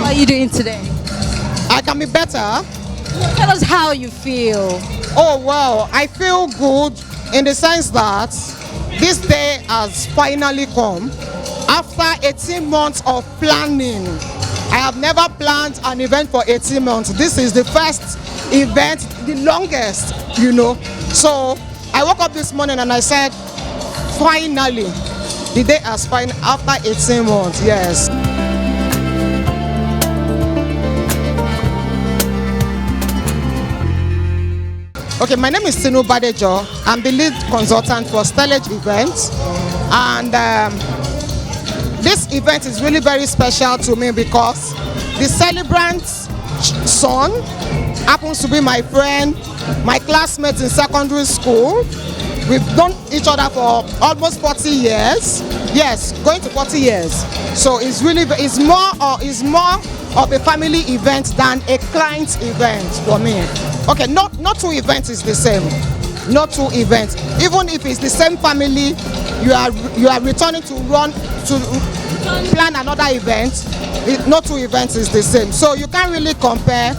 are you doing today? I can be better. Tell us how you feel. Oh, well, I feel good in the sense that this day has finally come. After 18 months of planning, I have never planned an event for 18 months. This is the first event, the longest, So I woke up this morning and I said, finally, the day has finally, after 18 months, yes. Okay, my name is Tinu Badejo. I'm the lead consultant for Stellage Events. And this event is really very special to me because the celebrant's son happens to be my friend, my classmate in secondary school. We've known each other for almost 40 years. Yes, going to 40 years. So it's more of a family event than a client event for me. Okay, not two events is the same. Not two events. Even if it's the same family, you are returning to plan another event. Not two events is the same. So you can't really compare.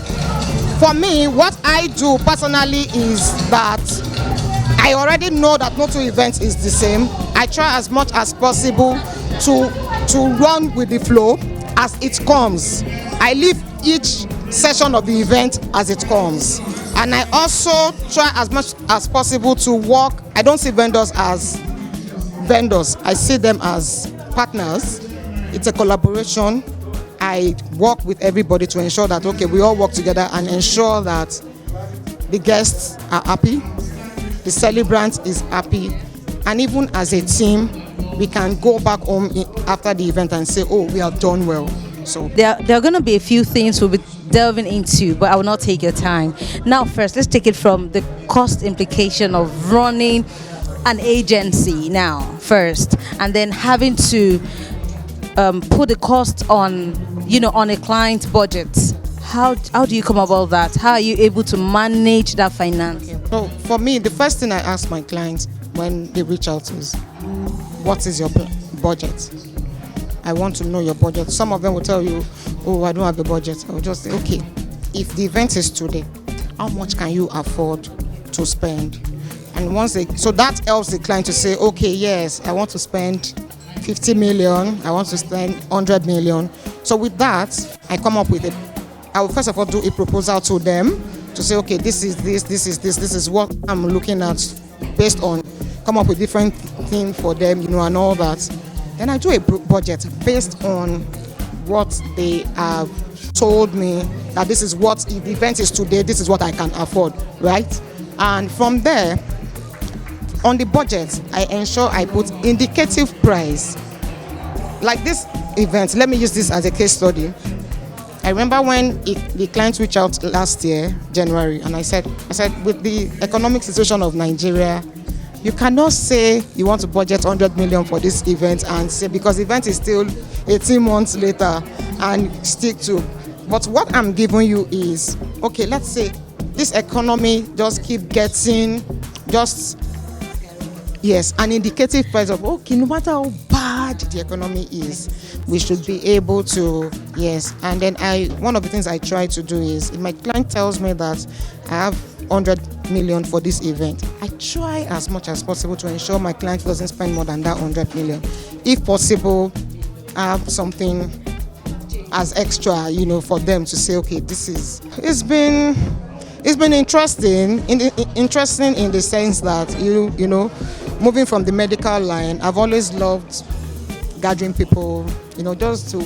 For me, what I do personally is that I already know that no two events is the same. I try as much as possible to run with the flow as it comes. I leave each session of the event as it comes. And I also try as much as possible to work. I don't see vendors as vendors. I see them as partners. It's a collaboration. I work with everybody to ensure that, okay, we all work together and ensure that the guests are happy, the celebrant is happy, and even as a team, we can go back home after the event and say, oh, we have done well. So there are going to be a few things we'll be delving into, but I will not take your time. Now, first, let's take it from the cost implication of running an agency now first, and then having to put the cost on a client's budget. How do you come about that? How are you able to manage that finance? So for me, the first thing I ask my clients when they reach out is, what is your budget? I want to know your budget. Some of them will tell you, oh, I don't have a budget. I will just say, okay, if the event is today, how much can you afford to spend? And so that helps the client to say, okay, yes, I want to spend 50 million, I want to spend 100 million. So with that, I come up with I will first of all do a proposal to them to say, okay, this is what I'm looking at based on, come up with different things for them, and all that. Then I do a budget based on what they have told me that this is what, if the event is today, this is what I can afford, right? And from there, on the budget, I ensure I put indicative price. Like this event, let me use this as a case study. I remember when the client reached out last year, January, and I said, with the economic situation of Nigeria, you cannot say you want to budget 100 million for this event and say, because the event is still 18 months later, and stick to. But what I'm giving you is, okay, let's say this economy just keep getting, an indicative price of, okay, no matter how bad the economy is, we should be able to, yes. And then one of the things I try to do is, if my client tells me that I have 100 million for this event, I try as much as possible to ensure my client doesn't spend more than that 100 million. If possible, I have something as extra, for them to say, okay, it's been interesting in the sense that, moving from the medical line, I've always loved gathering people, just to,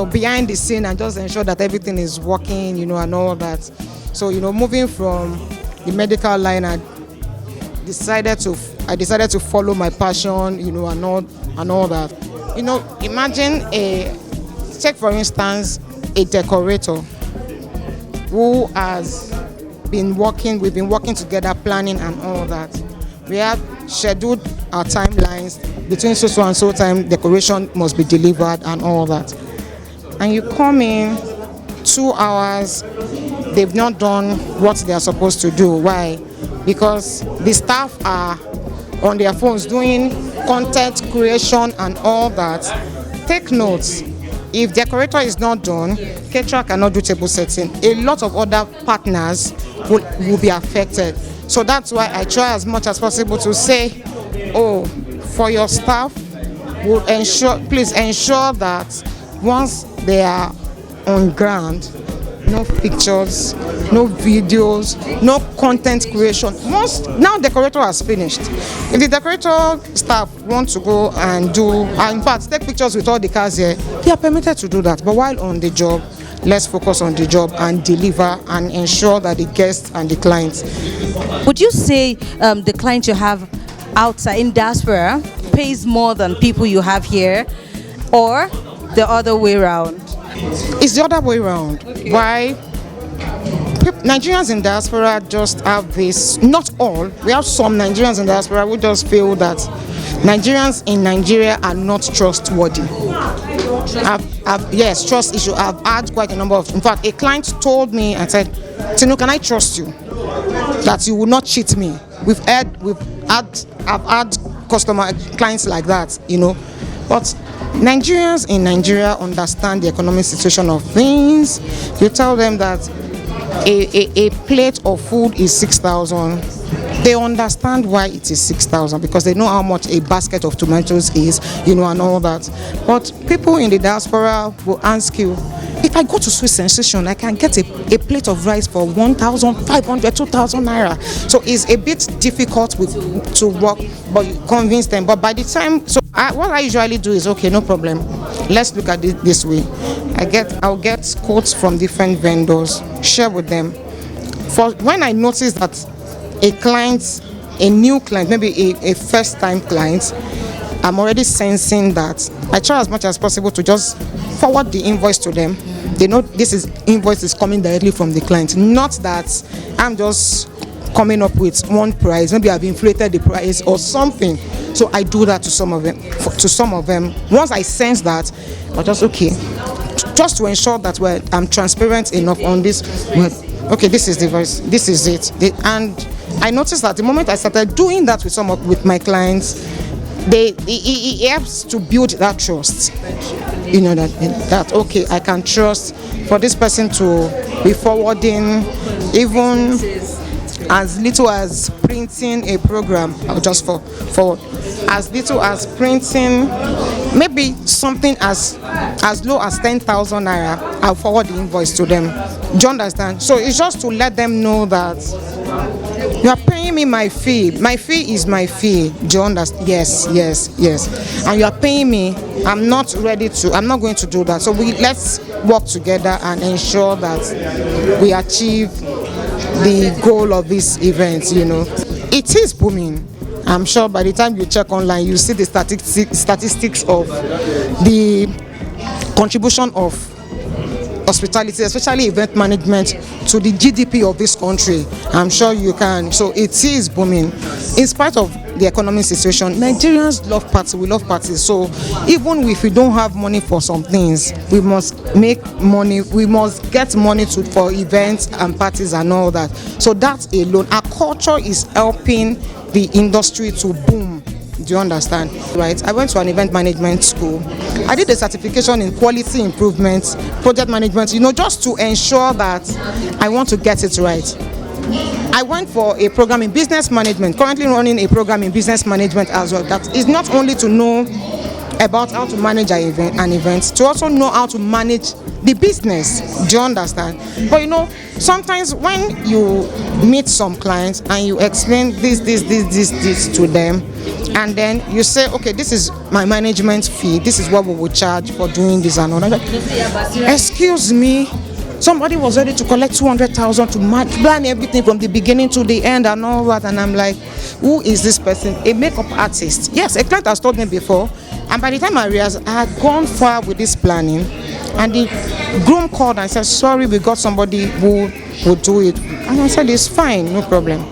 behind the scene and just ensure that everything is working, and all that. So, moving from the medical line, I decided to follow my passion, and all that. Imagine take for instance a decorator who has we've been working together, planning and all that. We have scheduled our timelines between so and so time, decoration must be delivered and all that. And you come in 2 hours, they've not done what they are supposed to do. Why? Because the staff are on their phones doing content creation and all that. Take notes. if decorator is not done, caterer cannot do table setting. A lot of other partners will be affected. So that's why I try as much as possible to say, oh, for your staff, please ensure that once they are on ground, no pictures, no videos, no content creation. Once now decorator has finished, if the decorator staff want to go and in fact take pictures with all the cars here, they are permitted to do that. But while on the job, let's focus on the job and deliver and ensure that the guests and the clients. Would you say the clients you have outside in diaspora pays more than people you have here, or the other way around? It's the other way around. Okay. Why? Nigerians in diaspora just have this, not all, we have some Nigerians in diaspora who just feel that Nigerians in Nigeria are not trustworthy. Yes, trust issue. I've had quite a number of, in fact, a client told me and said, Tinu, can I trust you? That you will not cheat me. I've had clients like that, But Nigerians in Nigeria understand the economic situation of things. You tell them that a plate of food is 6,000. They understand why it is 6,000 because they know how much a basket of tomatoes is, and all that. But people in the diaspora will ask you, if I go to Sweet Sensation, I can get a plate of rice for 1,500, 2,000 naira. So it's a bit difficult to work, but you convince them. But by the time, what I usually do is, okay, no problem. Let's look at it this way. I'll get quotes from different vendors, share with them. For when I notice that a new client, maybe a first-time client, I'm already sensing that. I try as much as possible to just forward the invoice to them. They know invoice is coming directly from the client, not that I'm just coming up with one price. Maybe I've inflated the price or something. So I do that to some of them. Once I sense that, I'm just okay. Just to ensure that I'm transparent enough on this. Okay, this is the voice. This is it. And I noticed that the moment I started doing that with my clients, it helps to build that trust. That okay, I can trust for this person to be forwarding, even as little as printing a program, just for as little as printing, maybe something as low as 10,000 naira. I'll forward the invoice to them. Do you understand? So it's just to let them know that you are paying me my fee. My fee is my fee. Do you understand? Yes. And you are paying me. I'm not going to do that. So let's work together and ensure that we achieve the goal of this event. It is booming. I'm sure by the time you check online, you see the statistics of the contribution of hospitality, especially event management, to the GDP of this country. I'm sure you can. So it is booming. In spite of the economic situation, Nigerians love parties. We love parties. So even if we don't have money for some things, we must make money. We must get money for events and parties and all that. So that alone, our culture is helping the industry to boom. Do you understand? Right? I went to an event management school. I did a certification in quality improvement, project management, just to ensure that I want to get it right. I went for a program in business management, currently running a program in business management as well. That is not only to know about how to manage an event, to also know how to manage the business. Do you understand? But sometimes when you meet some clients and you explain this to them, and then you say, okay, this is my management fee, this is what we will charge for doing this and all that. Excuse me, somebody was ready to collect 200,000 to plan everything from the beginning to the end and all that, and I'm like, who is this person? A makeup artist. Yes, a client has told me before, and by the time I realized I had gone far with this planning, and the groom called and said, sorry, we got somebody who would do it. And I said, it's fine, no problem.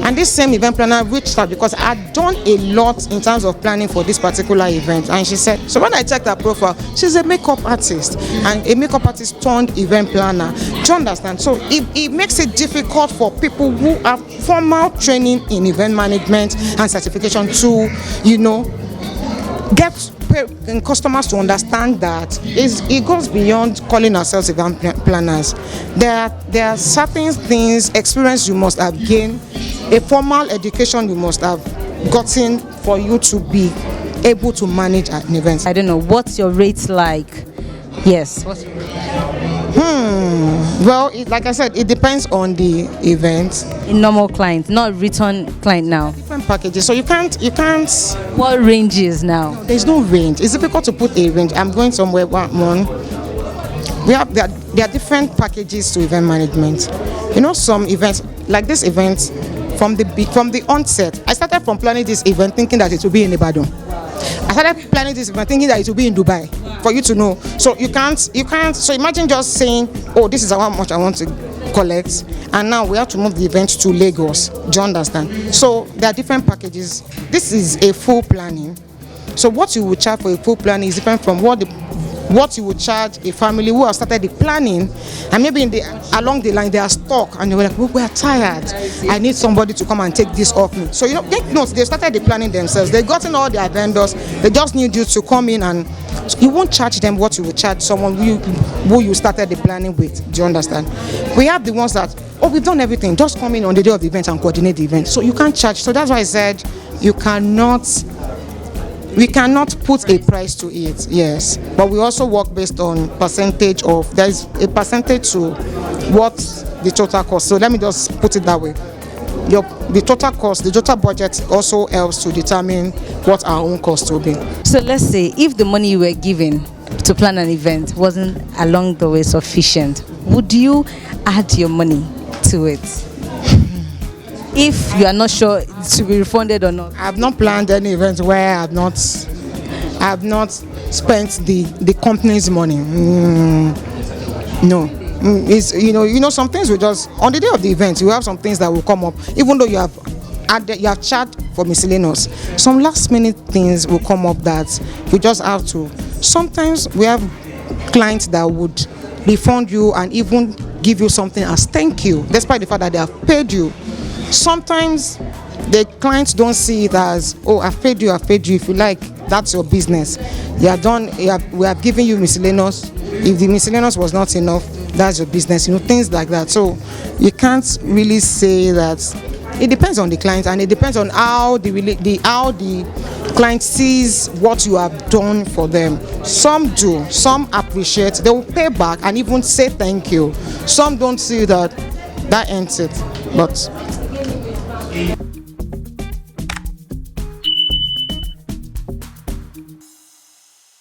And this same event planner reached out because I had done a lot in terms of planning for this particular event. And she said, so when I checked her profile, she's a makeup artist, and a makeup artist turned event planner. Do you understand? So it makes it difficult for people who have formal training in event management and certification to, get customers to understand that it goes beyond calling ourselves event planners. There are certain things, experience you must have gained, a formal education you must have gotten for you to be able to manage an event. I don't know, what's your rate like? Yes. What's your rate? Well, like I said, it depends on the event. A normal client, not return client now. Different packages, so you can't. What ranges now? There's no range. It's difficult to put a range. I'm going somewhere one. There are different packages to event management. You know, some events like this event, from the onset, I started from planning this event thinking that it will be in Ibadan. I started planning this event thinking that it will be in Dubai, for you to know. So you can't. So imagine just saying, oh, this is how much I want to collect, and now we have to move the event to Lagos. Do you understand? So there are different packages. This is a full planning. So what you would charge for a full planning is different from what you would charge a family who have started the planning, and maybe along the line they are stuck and they were like, we are tired, I need somebody to come and take this off me. So they started the planning themselves. They've gotten all their vendors. They just need you to come in, and you won't charge them what you would charge someone who you started the planning with. Do you understand? We have the ones that, oh, we've done everything, just come in on the day of the event and coordinate the event. So you can't charge. So that's why I said we cannot put a price to it, yes, but we also work based on percentage of, there is a percentage to what the total cost. So let me just put it that way. The total cost, the total budget also helps to determine what our own cost will be. So let's say if the money you were given to plan an event wasn't along the way sufficient, would you add your money to it? If you are not sure to be refunded or not. I have not planned any event where I have not spent the company's money. No. It's, you know some things will just, on the day of the event, you have some things that will come up, even though you have charged for miscellaneous. Some last minute things will come up that you just have to. Sometimes we have clients that would refund you and even give you something as thank you, despite the fact that they have paid you. Sometimes the clients don't see it as, oh, I've paid you. If you like, that's your business. We have given you miscellaneous. If the miscellaneous was not enough, that's your business. Things like that. So you can't really say that. It depends on the client, and it depends on how the client sees what you have done for them. Some do. Some appreciate. They will pay back and even say thank you. Some don't see that. That ends it. But